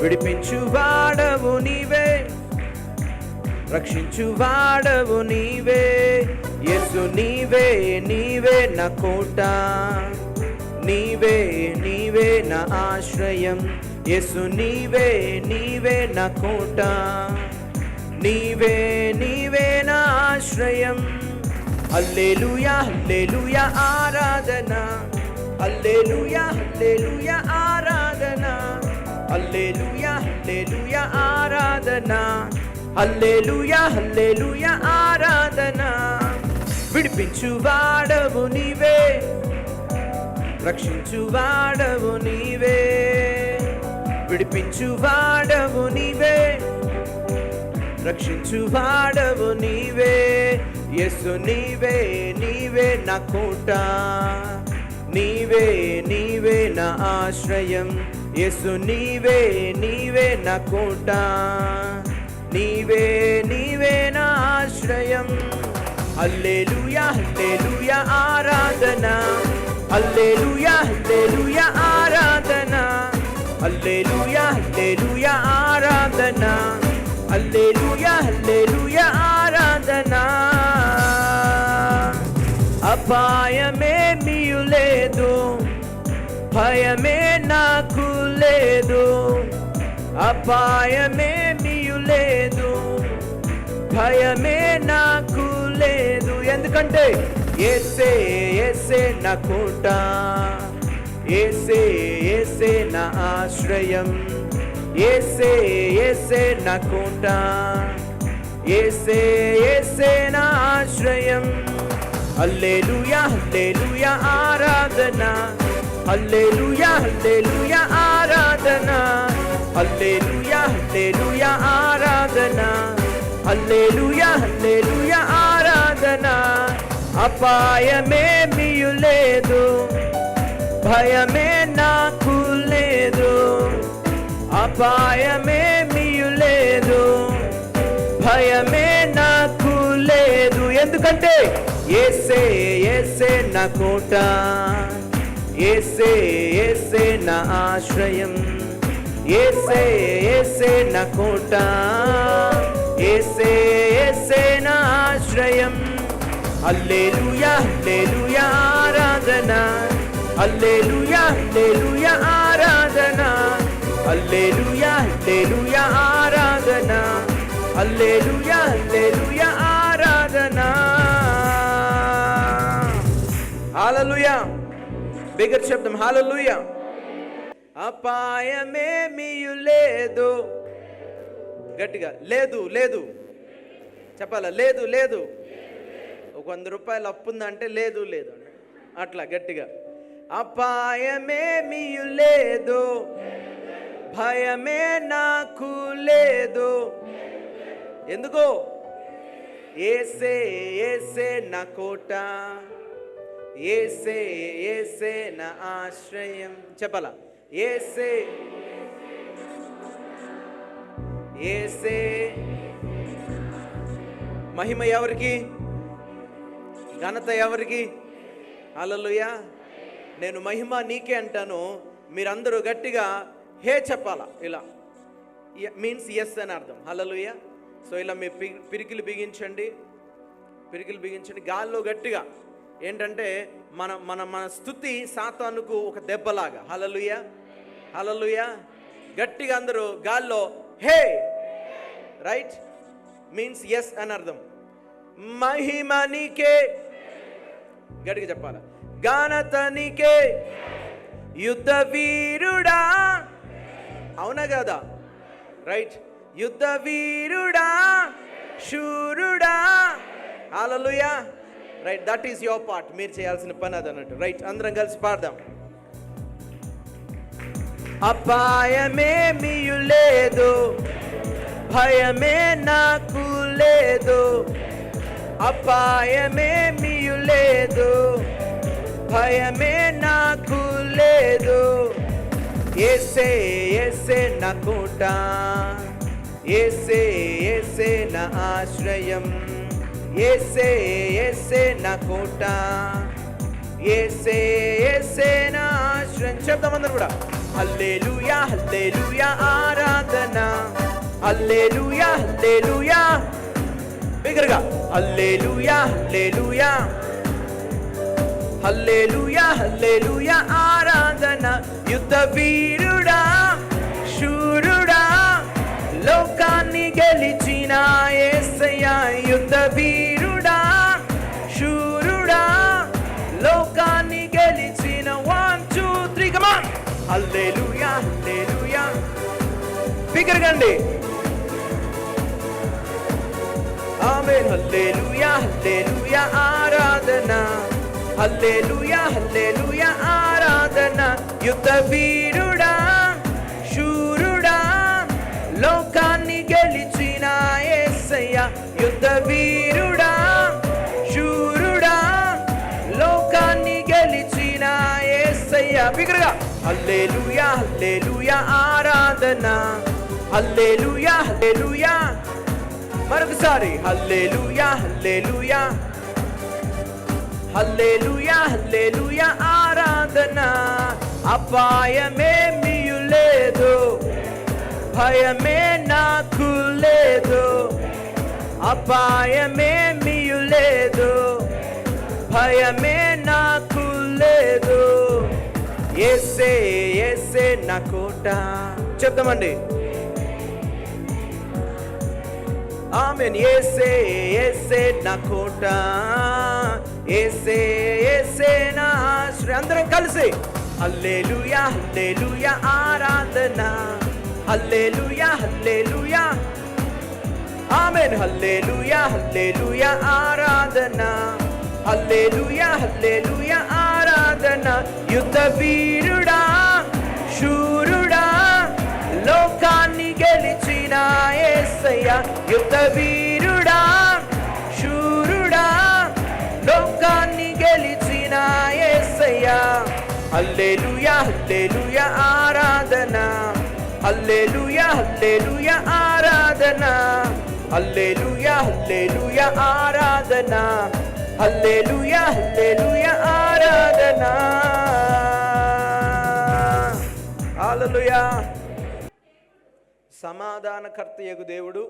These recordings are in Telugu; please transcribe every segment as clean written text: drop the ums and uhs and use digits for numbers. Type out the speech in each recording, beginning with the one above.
విడిపించువాడవు నీవే, రక్షించువాడవు నీవే. యేసు నీవే, నీవే నా కోట, నీవే, నీవే నా ఆశ్రయం. యేసు నీవే, నీవే నా కోట, నీవే, నీవే నా ఆశ్రయం. హల్లెలూయా, హల్లెలూయా ఆరాధన, హల్లెలూయా, హల్లెలూయా ఆరాధన, హల్లెలూయా, హల్లెలూయా ఆరాధన, హల్లెలూయా, హల్లెలూయా ఆరాధన. విడిపించువాడవు నీవే, రక్షించువాడవు నీవే, విడిపించువాడవు నీవే, రక్షించువాడవు నీవే. యేసు నీవే, నీవే నా కోట, నీవే, నీవే నా ఆశ్రయం. యేసు నీవే, నీవే నా కోట, నీవే, నీవే నా ఆశ్రయం. హల్లెలూయా, హల్లెలూయా ఆరాధన, హల్లెలూయా, హల్లెలూయా ఆరాధన, హల్లెలూయా, హల్లెలూయా ఆరాధన, హల్లెలూయా, హల్లెలూయా ఆరాధన. అపాయమేమీయు లేదు, భయమే నాకు లేదు. అపాయమేమీయు లేదు, భయమే నాకు లేదు. ఎందుకంటే యేసే, యేసే నా కోట, యేసే, యేసే నా ఆశ్రయం. యేసే, యేసే నా కోట, యేసే, యేసే నా ఆశ్రయం. హల్లెలూయా, హల్లెలూయా ఆరాధన, హల్లెలూయా, హల్లెలూయా ఆరాధన, హల్లెలూయా, హల్లెలూయా ఆరాధన, హల్లెలూయా, హల్లెలూయా ఆరాధన. అపాయమేమీయు లేదు, భయమే నాకు లేదు. అపాయమేమీయు లేదు, భయమే నాకు లేదు. ఎందుకంటే యేసే, యేసే నా కోట, యేసే, యేసే నా ఆశ్రయం. యేసే, యేసే నా కోట, యేసే, యేసే నా ఆశ్రయం. హల్లెలూయా, హల్లెలూయా ఆరాధన, హల్లెలూయా, హల్లెలూయా ఆరాధన, హల్లెలూయా, హల్లెలూయా ఆరాధన, హల్లెలూయా, హల్లెలూయా ఆరాధన. హల్లెలూయా. బిగ్గర్ శబ్దం హల్లెలూయా. అపాయమేమీయు లేదు, గట్టిగా లేదు, లేదు చెప్పాలా, లేదు, లేదు. ఒక 100 రూపాయలు అప్పుందంటే లేదు, లేదు అట్లా గట్టిగా. అపాయమేమీయు లేదు, భయమే నాకు లేదు. ఎందుకో యేసే, యేసే నా కోట, యేసే, యేసే నా ఆశ్రయం. చెప్పాలా, యేసే, యేసే. మహిమ ఎవరికి, ఘనత ఎవరికి? హల్లెలూయా. నేను మహిమ నీకే అంటాను, మీరందరూ గట్టిగా హే చెప్పాలా. ఇలా మీన్స్ ఎస్ అని అర్థం. హల్లెలూయా. సో ఇలా మీ పిరికిలు బిగించండి, పిరికిలు బిగించండి గాల్లో గట్టిగా. ఏంటంటే మన మన మన స్తుతి సాతానుకు ఒక దెబ్బలాగా. హల్లెలూయా, హల్లెలూయా. గట్టిగా అందరూ గాల్లో హే, రైట్, మీన్స్ ఎస్ అని అర్థం. మహిమ నీకే, గట్టిగా చెప్పాలా. ఘనత నీకే, యుద్ధ వీరుడా. అవునా కదా, రైట్. యుద్ధ వీరుడా, శూరుడా. Hallelujah, right. That is your part. మీరు చేయాల్సిన పని అదన్నట్టు, రైట్. అందరం కలిసి పాడదాం. అపాయమేమీయు లేదు, భయమే నాకు లేదు. అపాయమేమీయు లేదు, భయమే నాకు లేదు. యేసే, యేసే నా కోట, యేసే, యేసే నా ఆశ్రయం. యేసే, యేసే నా కోట, యేసే యేసే నా ఆశ్రయం. చెప్దాం అందరూ కూడా. హల్లెలూయా హల్లెలూయా ఆరాధన, హల్లెలూయా హల్లెలూయా, బిగ్గరగా హల్లెలూయా హల్లెలూయా, హల్లెలూయా హల్లెలూయా ఆరాధన. యుద్ధ వీరుడా శూరుడా లోకాన్ని గెలిచిన యేసయ్యా, యుద్ధ వీరుడా శూరుడా లోకాన్ని గెలిచిన. 1 2 3 come on. హల్లెలూయా హల్లెలూయా, బిగ్గరగండి. ఆమేన్. హల్లెలూయా హల్లెలూయా ఆరాధన, హల్లెలూయా హల్లెలూయా ఆరాధన. యుద్ధ వీరుడా శూరుడా లోకాన్ని గెలిచిన యేసయ్యా, యుద్ధ వీరుడా శూరుడా లోకాన్ని గెలిచిన యేసయ్యా. బిగ్గరగా హల్లెలూయా హల్లెలూయా ఆరాధన, హల్లెలూయా హల్లెలూయా. మరొకసారి హల్లెలూయా హల్లెలూయా, హల్లెలూయా హల్లెలూయా ఆరాధన. అపాయమేమీయు లేదు, భయమే నాకు లేదు, అపాయమేమీయు లేదు, భయమే నాకు లేదు. యేసే యేసే నా కోట. చెప్తామండి. ఆమేన్. యేసే యేసే నా కోట, యేసే యేసే నా ఆశ్రయం. అందరం కలిసి హల్లెలూయా హల్లెలూయా ఆరాధన, హల్లెలూయా హల్లెలూయా. ఆమేన్. హల్లెలూయా హల్లెలూయా ఆరాధన, హల్లెలూయా హల్లెలూయా ఆరాధన. యుద్ధ వీరుడా శూరుడా లోకాన్ని గెలిచిన యేసయ్యా, యుద్ధ వీరుడా శూరుడా లోకాన్ని గెలిచిన యేసయ్యా. హల్లెలూయా హల్లెలూయా ఆరాధన, హల్లెలూయా హల్లెలూయా ఆరాధన, హల్లెలూయా హల్లెలూయా ఆరాధన, హల్లెలూయా హల్లెలూయా ఆరాధన. హల్లెలూయా. సమాధానకర్తయగు దేవుడు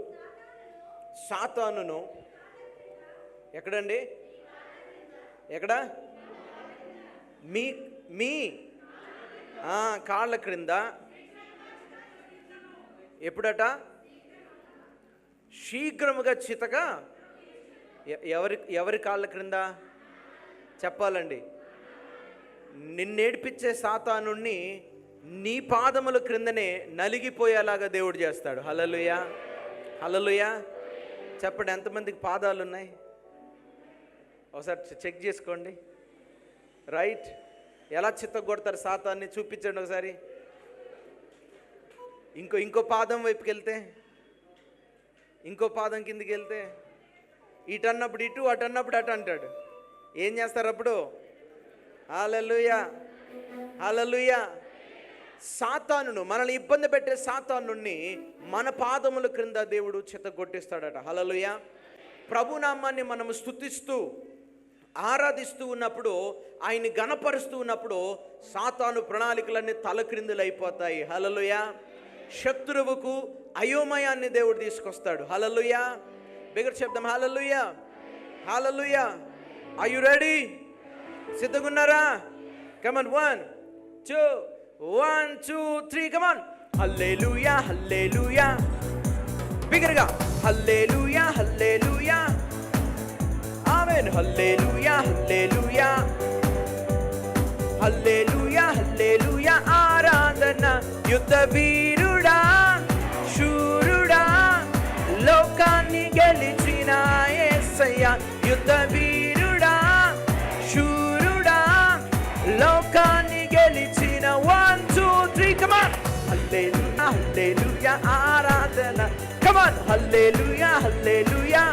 సాతానును ఎక్కడండి, ఎక్కడ? మీ మీ కాళ్ళ క్రింద ఎప్పుడట? శీఘ్రముగా చితగా. ఎవరి కాళ్ళ క్రింద చెప్పాలండి? నిన్నేడిపించే సాతానుణ్ణి నీ పాదముల క్రిందనే నలిగిపోయేలాగా దేవుడు చేస్తాడు. హల్లెలూయా హల్లెలూయా. చెప్పండి, ఎంతమందికి పాదాలు ఉన్నాయి? ఒకసారి చెక్ చేసుకోండి. రైట్. ఎలా చిత్తగొడతారు సాతాన్ని చూపించండి ఒకసారి. ఇంకో పాదం వైపుకి వెళ్తే, ఇంకో పాదం కిందికి వెళ్తే, ఇటు అన్నప్పుడు ఇటు, అటు అన్నప్పుడు అటు అంటాడు. ఏం చేస్తారు అప్పుడు? హల్లెలూయా హల్లెలూయా. సాతానును, మనల్ని ఇబ్బంది పెట్టే సాతానుని మన పాదముల క్రింద దేవుడు చిత్తగొట్టిస్తాడట. హల్లెలూయా. ప్రభునామాన్ని మనము స్తుతిస్తూ ఆరాధిస్తూ ఉన్నప్పుడు, ఆయన్ని గణపరుస్తూ ఉన్నప్పుడు సాతాను ప్రణాళికలన్నీ తలక్రిందులైపోతాయి. హల్లెలూయా. శత్రువుకు అయోమయాన్ని దేవుడు తీసుకొస్తాడు. హల్లెలూయా. బిగ్గర చెప్దాం. Hallelujah hallelujah. Are you ready? సిద్ధంగా ఉన్నారా? Come on. 1 2 3 come on. Hallelujah hallelujah. బిగ్గరగా హల్లెలూయా హల్లెలూయా. ఆమేన్. హల్లెలూయా హల్లెలూయా, హల్లెలూయా హల్లెలూయా ఆరాధన. యుద్ధ వీరుడా శూరుడా లోకాన్ని గెలిచిన యేసయ్యా, యుద్ధ వీరుడా శూరుడా లోకాన్ని గెలిచిన. 1 2 3 come on. హల్లెలూయా హల్లెలూయా ఆరాధన. come on. Hallelujah hallelujah.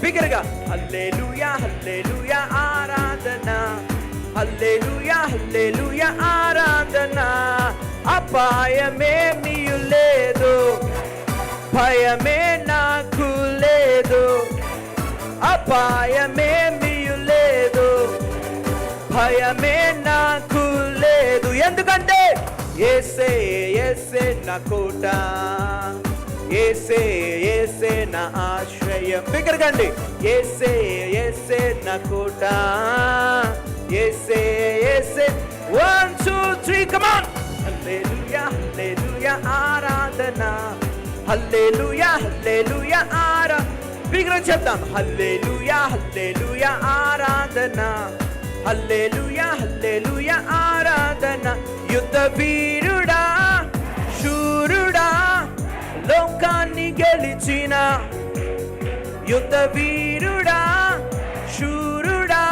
బిగ్గరగా హల్లెలూయా హల్లెలూయా ఆరాధన, హల్లెలూయా హల్లెలూయా ఆరాధన. అపాయమేమీయు లేదు, భయమే నాకు లేదు, అపాయమేమీయు లేదు, భయమే నాకు లేదు. ఎందుకంటే యేసే యేసే నా కోట, యేసే యేసే నా ఆశ్రయం. బిగ్గరగండి. యేసే యేసే నా కోట, యేసే యేసే. 1 2 3 come on. హల్లెలూయా హల్లెలూయా ఆరాధన, హల్లెలూయా హల్లెలూయా బిగ్గరగా చెప్తాం. హల్లెలూయా హల్లెలూయా ఆరాధన, హల్లెలూయా హల్లెలూయా ఆరాధన. యుద్ధ వీరుడా శూరుడా లోకాన్ని గెలిచిన, యుద్ధ వీరుడా శూరుడా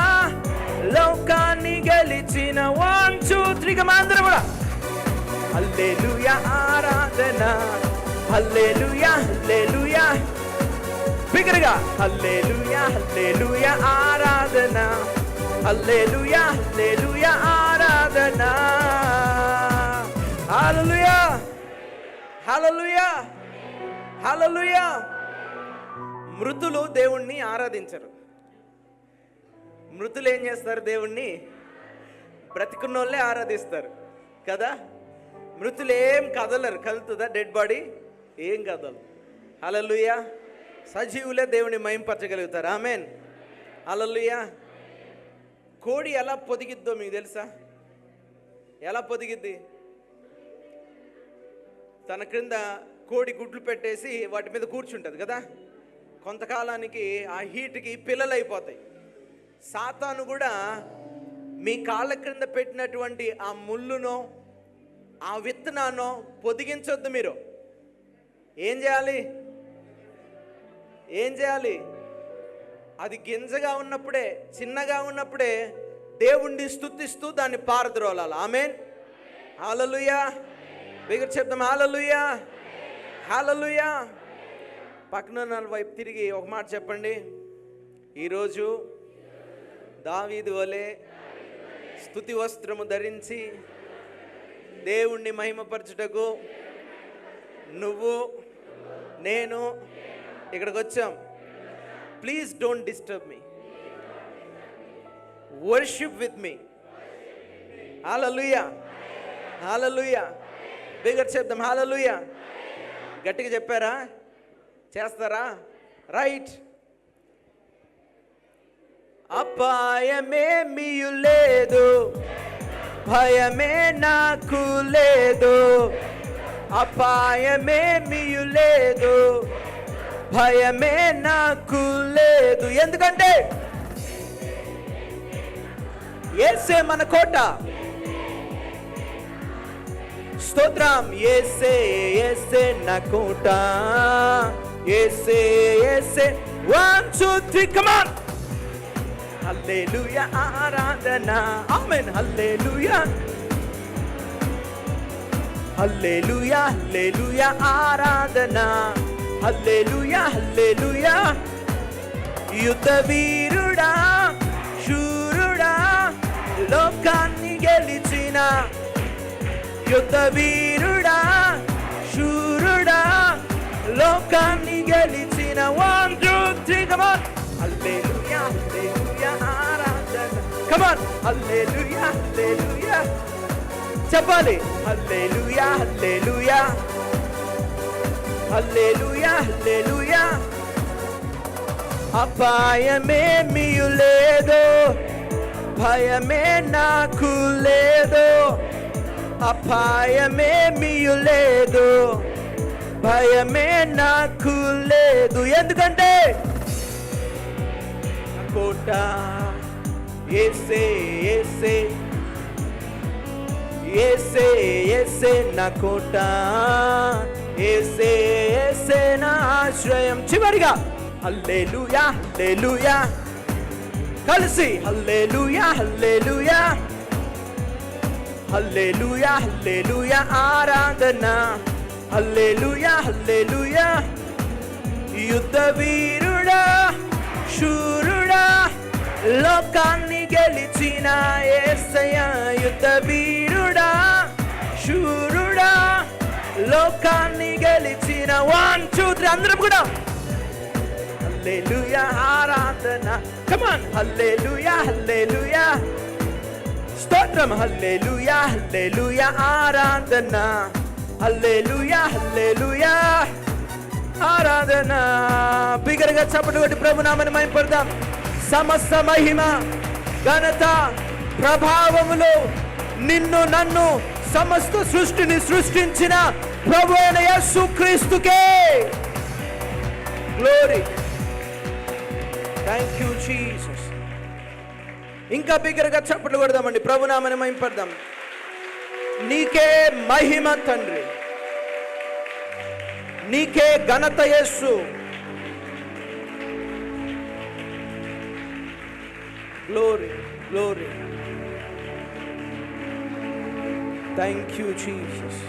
లోకాన్ని గెలిచిన. 1 2 3 అందరూ కూడా హల్లెలూయా ఆరాధన, హల్లెలూయా హల్లెలూయా. బిగ్గరగా హల్లెలూయా హల్లెలూయా ఆరాధన, హల్లెలూయా హల్లెలూయా ఆరాధన. హల్లెలూయా హల్లెలూయా హల్లెలూయా. మృతులు దేవుణ్ణి ఆరాధించరు. మృతులు ఏం చేస్తారు? దేవుణ్ణి బ్రతికున్నోళ్ళే ఆరాధిస్తారు కదా. మృతులు ఏం కదలరు. కదులుతుందా డెడ్ బాడీ? ఏం కదలరు. హల్లెలూయా. సజీవులే దేవుని మహింపరచగలుగుతారు. ఆమేన్. హల్లెలూయా. కోడి ఎలా పొదిగిద్దో మీకు తెలుసా? ఎలా పొదిగిద్ది? తన క్రింద కోడి గుడ్లు పెట్టేసి వాటి మీద కూర్చుంటుంది కదా. కొంతకాలానికి ఆ హీట్కి పిల్లలు అయిపోతాయి. సాతాను కూడా మీ కాళ్ళ క్రింద పెట్టినటువంటి ఆ ముళ్ళునో ఆ విత్తనాన్నో పొదిగించొద్దు. మీరు ఏం చేయాలి? ఏం చేయాలి? అది గింజగా ఉన్నప్పుడే, చిన్నగా ఉన్నప్పుడే దేవుణ్ణి స్తుతిస్తూ దాన్ని పారద్రోలాలి. ఆమేన్. హల్లెలూయా. బిగ్గరగా చెప్తాం. హల్లెలూయా హల్లెలూయా. పక్కన వైపు తిరిగి ఒక మాట చెప్పండి. ఈరోజు దావీదు వలె స్తుతి వస్త్రము ధరించి దేవుణ్ణి మహిమపరచుటకు నువ్వు నేను ఇక్కడికి వచ్చాం. Please don't disturb me. Worship with me. Hallelujah hallelujah. బిగ్గరగా చెప్దాం. హల్లెలూయా. గట్టిగా చెప్పారా? చేస్తారా? రైట్. అపాయమేమీ లేదు, భయమే నాకు లేదు. అపాయమేమీ లేదు, భయమే నాకు లేదు. ఎందుకంటే యేసే మన కోట. స్తోత్రం. యేసే యేసే నా కోట, యేసే యేసే. 1 2 3 come on. హల్లెలూయా ఆరాధన. ఆమేన్. హల్లెలూయా హల్లెలూయా హల్లెలూయా ఆరాధన, హల్లెలూయా హల్లెలూయా. యుద్ధ వీరుడా శూరుడా లోకాన్ని గెలిచిన, యుద్ధ వీరుడా శూరుడా లోకాన్ని గెలిచిన. 1 2 3 come on. హల్లెలూయా హల్లెలూయా ఆరాధన. come on. హల్లెలూయా హల్లెలూయా చెప్పాలి. హల్లెలూయా హల్లెలూయా హల్లెలూయా హల్లెలూయా. అపాయమేమీ లేదు, భయమే నాకు లేదు. అపాయమేమీ లేదు, భయమే నాకు లేదు. ఎందుకంటే కోట యేసే యేసే యేసే యేసే నా కోట, యేసే యేసే నా ఆశ్రయం. చివరిగా హల్లెలూయా హల్లెలూయా కలిసి హల్లెలూయా హల్లెలూయా హల్లెలూయా హల్లెలూయా ఆరాధన, హల్లెలూయా హల్లెలూయా. యుద్ధ వీరుడా శూరుడా లోకాన్ని గెలిచిన యేసయ్య. యుద్ధ వీరుడా శూరుడా లోకాన్ని గెలిచిన. 1 2 3 అందరం కూడా హల్లెలూయా ఆరాధన. come on. హల్లెలూయా హల్లెలూయా స్తోత్రం. హల్లెలూయా హల్లెలూయా ఆరాధన, హల్లెలూయా హల్లెలూయా ఆరాధన. బిగ్గరగా చప్పట్లు కొట్టి ప్రభునామని మహిమపడదాం. సమస్త మహిమ ఘనత ప్రభావములు నిన్ను నన్ను సమస్త సృష్టిని సృష్టించిన ప్రభు అయిన యేసుక్రీస్తుకే. గ్లోరీ. Thank you Jesus. ఇంకా బిగ్గరగా చప్పట్లు కొడదామండి, ప్రభునామని మహిమపడదాం. నీకే మహిమ తండ్రి, నీకే ఘనత యేసు. Glory glory. Thank you Jesus.